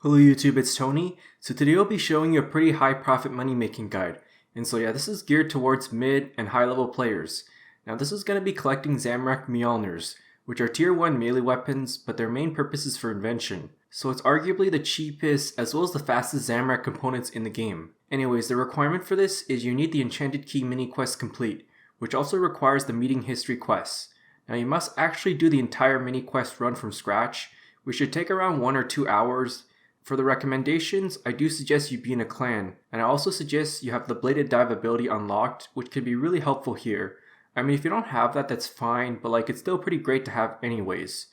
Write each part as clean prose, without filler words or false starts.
Hello YouTube, it's Tony. So today I'll be showing you a pretty high profit money making guide. And so this is geared towards mid and high level players. Now this is going to be collecting Zamorak Mjolnirs, which are tier 1 melee weapons, but their main purpose is for invention. So it's arguably the cheapest as well as the fastest Zamorak components in the game. Anyways, the requirement for this is you need the Enchanted Key mini quest complete, which also requires the meeting history quests. Now you must actually do the entire mini quest run from scratch, which should take around 1 or 2 hours. For the recommendations, I do suggest you be in a clan, and I also suggest you have the Bladed Dive ability unlocked, which can be really helpful here. I mean, if you don't have that, that's fine, but it's still pretty great to have anyways.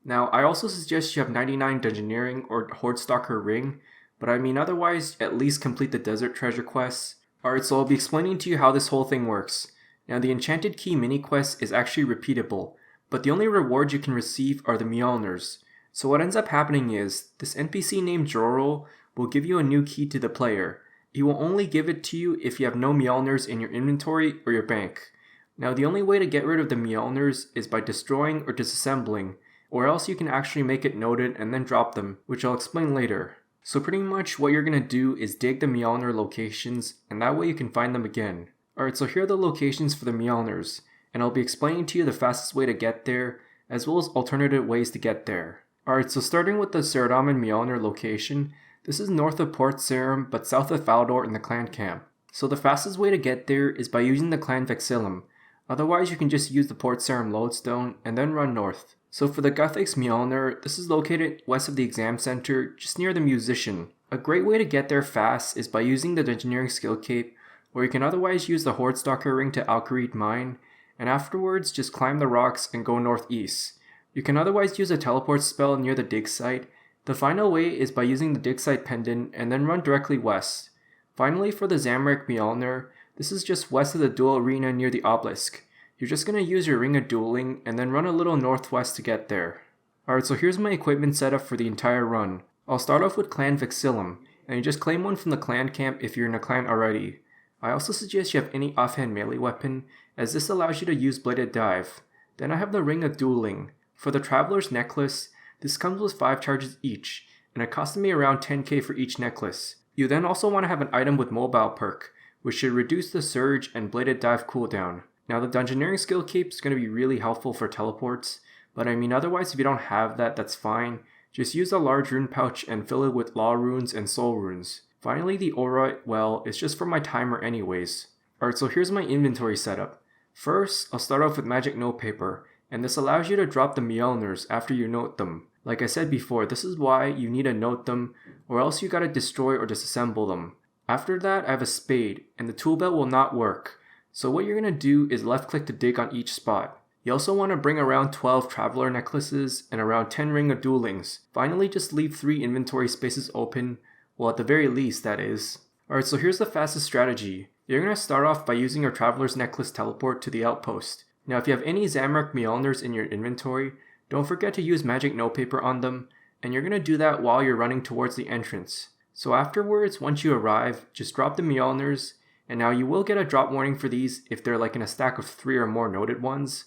Now, I also suggest you have 99 Dungeoneering or Horde Stalker Ring, but I mean otherwise, at least complete the Desert Treasure quests. Alright, so I'll be explaining to you how this whole thing works. Now, the Enchanted Key mini quest is actually repeatable, but the only rewards you can receive are the Mjolnirs. So what ends up happening is, this NPC named Jorol will give you a new key to the player. He will only give it to you if you have no Mjolnirs in your inventory or your bank. Now the only way to get rid of the Mjolnirs is by destroying or disassembling, or else you can actually make it noted and then drop them, which I'll explain later. So pretty much what you're going to do is dig the Mjolnir locations, and that way you can find them again. Alright, so here are the locations for the Mjolnirs, and I'll be explaining to you the fastest way to get there, as well as alternative ways to get there. Alright, so starting with the Saradomin Mjolnir location, this is north of Port Sarim but south of Faldor in the clan camp. So the fastest way to get there is by using the clan Vexillum, otherwise you can just use the Port Sarim lodestone and then run north. So for the Guthix Mjolnir, this is located west of the exam center, just near the musician. A great way to get there fast is by using the Dungeoneering skill cape, or you can otherwise use the Horde Stalker ring to Alkarid Mine, and afterwards just climb the rocks and go northeast. You can otherwise use a teleport spell near the dig site. The final way is by using the dig site pendant and then run directly west. Finally, for the Zamorak Mjolnir, this is just west of the duel arena near the obelisk. You're just going to use your ring of dueling and then run a little northwest to get there. Alright, so here's my equipment setup for the entire run. I'll start off with clan Vexillum, and you just claim one from the clan camp if you're in a clan already. I also suggest you have any offhand melee weapon, as this allows you to use Bladed Dive. Then I have the ring of dueling. For the Traveler's Necklace, this comes with 5 charges each, and it costs me around 10k for each necklace. You then also want to have an item with Mobile perk, which should reduce the Surge and Bladed Dive cooldown. Now the Dungeoneering skill cape is going to be really helpful for teleports, but I mean otherwise if you don't have that, that's fine. Just use a large rune pouch and fill it with Law runes and Soul runes. Finally, the aura, well, it's just for my timer anyways. Alright, so here's my inventory setup. First, I'll start off with Magic Notepaper, and this allows you to drop the Mjolnirs after you note them. Like I said before, this is why you need to note them, or else you gotta destroy or disassemble them. After that, I have a spade, and the tool belt will not work. So what you're gonna do is left click to dig on each spot. You also want to bring around 12 Traveler Necklaces and around 10 Ring of Duelings. Finally, just leave 3 inventory spaces open, well at the very least that is. Alright, so here's the fastest strategy. You're gonna start off by using your Traveler's Necklace teleport to the outpost. Now if you have any Zamorak Mjolnirs in your inventory, don't forget to use Magic Notepaper on them, and you're going to do that while you're running towards the entrance. So afterwards, once you arrive, just drop the Mjolnirs, and now you will get a drop warning for these if they're in a stack of 3 or more noted ones.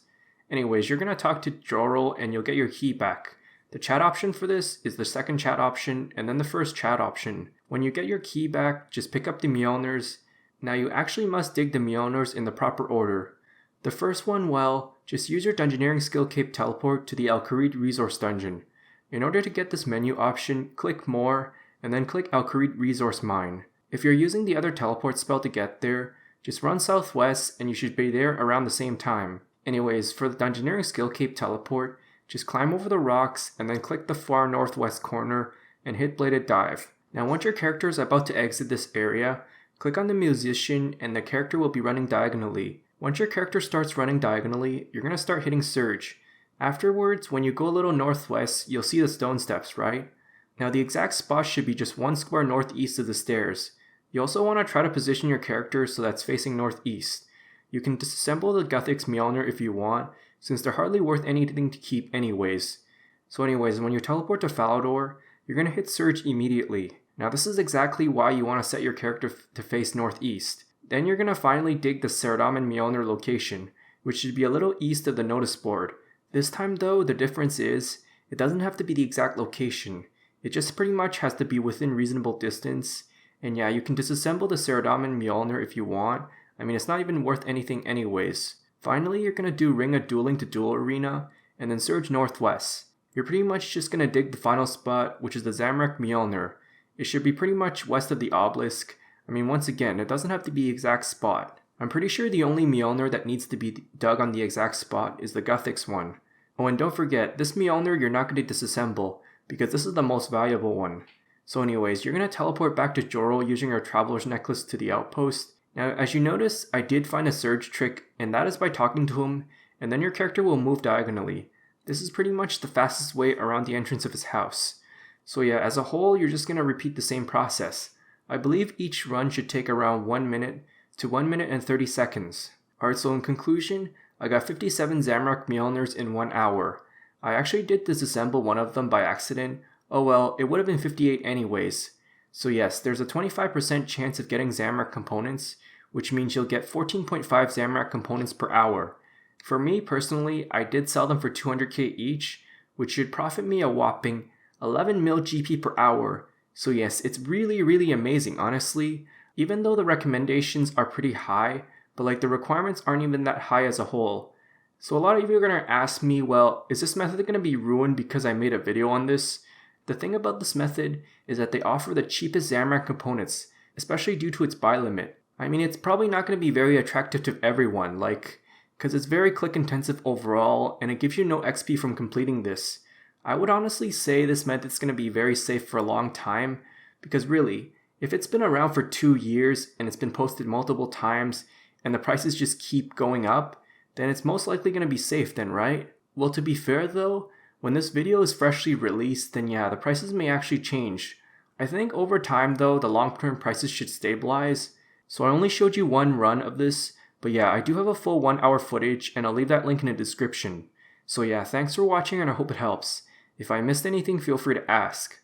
Anyways, you're going to talk to Jorol and you'll get your key back. The chat option for this is the second chat option and then the first chat option. When you get your key back, just pick up the Mjolnirs. Now you actually must dig the Mjolnirs in the proper order. The first one, well, just use your Dungeoneering skill cape teleport to the Alkarid Resource Dungeon. In order to get this menu option, click More, and then click Alkarid Resource Mine. If you're using the other teleport spell to get there, just run southwest and you should be there around the same time. Anyways, for the Dungeoneering skill cape teleport, just climb over the rocks and then click the far northwest corner and hit Bladed Dive. Now once your character is about to exit this area, click on the musician and the character will be running diagonally. Once your character starts running diagonally, you're going to start hitting Surge. Afterwards, when you go a little northwest, you'll see the stone steps, right? Now the exact spot should be just 1 square northeast of the stairs. You also want to try to position your character so that's facing northeast. You can disassemble the Guthix Mjolnir if you want, since they're hardly worth anything to keep anyways. So anyways, when you teleport to Faldor, you're going to hit Surge immediately. Now this is exactly why you want to set your character to face northeast. Then you're going to finally dig the Saradomin Mjolnir location, which should be a little east of the notice board. This time though, the difference is, it doesn't have to be the exact location. It just pretty much has to be within reasonable distance. And yeah, you can disassemble the Zamorak Mjolnir if you want. I mean, it's not even worth anything anyways. Finally, you're going to do Ring of Dueling to Duel Arena, and then surge northwest. You're pretty much just going to dig the final spot, which is the Zamorak Mjolnir. It should be pretty much west of the obelisk. I mean, once again, it doesn't have to be the exact spot. I'm pretty sure the only Mjolnir that needs to be dug on the exact spot is the Guthix one. Oh, and don't forget, this Mjolnir you're not going to disassemble, because this is the most valuable one. So anyways, you're going to teleport back to Jorel using our Traveler's Necklace to the outpost. Now, as you notice, I did find a surge trick, and that is by talking to him, and then your character will move diagonally. This is pretty much the fastest way around the entrance of his house. So yeah, as a whole, you're just going to repeat the same process. I believe each run should take around 1 minute to 1 minute and 30 seconds. Alright, so in conclusion, I got 57 Zamorak Mjolnirs in 1 hour. I actually did disassemble one of them by accident. Oh well, it would have been 58 anyways. So yes, there's a 25% chance of getting Zamorak Components, which means you'll get 14.5 Zamorak Components per hour. For me personally, I did sell them for 200k each, which should profit me a whopping 11 mil GP per hour. So yes, it's really amazing, honestly. Even though the recommendations are pretty high, but like the requirements aren't even that high as a whole. So a lot of you are going to ask me, well, is this method going to be ruined because I made a video on this? The thing about this method is that they offer the cheapest Zamorak components, especially due to its buy limit. I mean, it's probably not going to be very attractive to everyone, because it's very click intensive overall, and it gives you no XP from completing this. I would honestly say this method's going to be very safe for a long time, because really, if it's been around for 2 years and it's been posted multiple times, and the prices just keep going up, then it's most likely going to be safe then, right? Well, to be fair though, when this video is freshly released, then yeah, the prices may actually change. I think over time though, the long-term prices should stabilize. So I only showed you one run of this, but yeah, I do have a full 1 hour footage, and I'll leave that link in the description. So yeah, thanks for watching, and I hope it helps. If I missed anything, feel free to ask.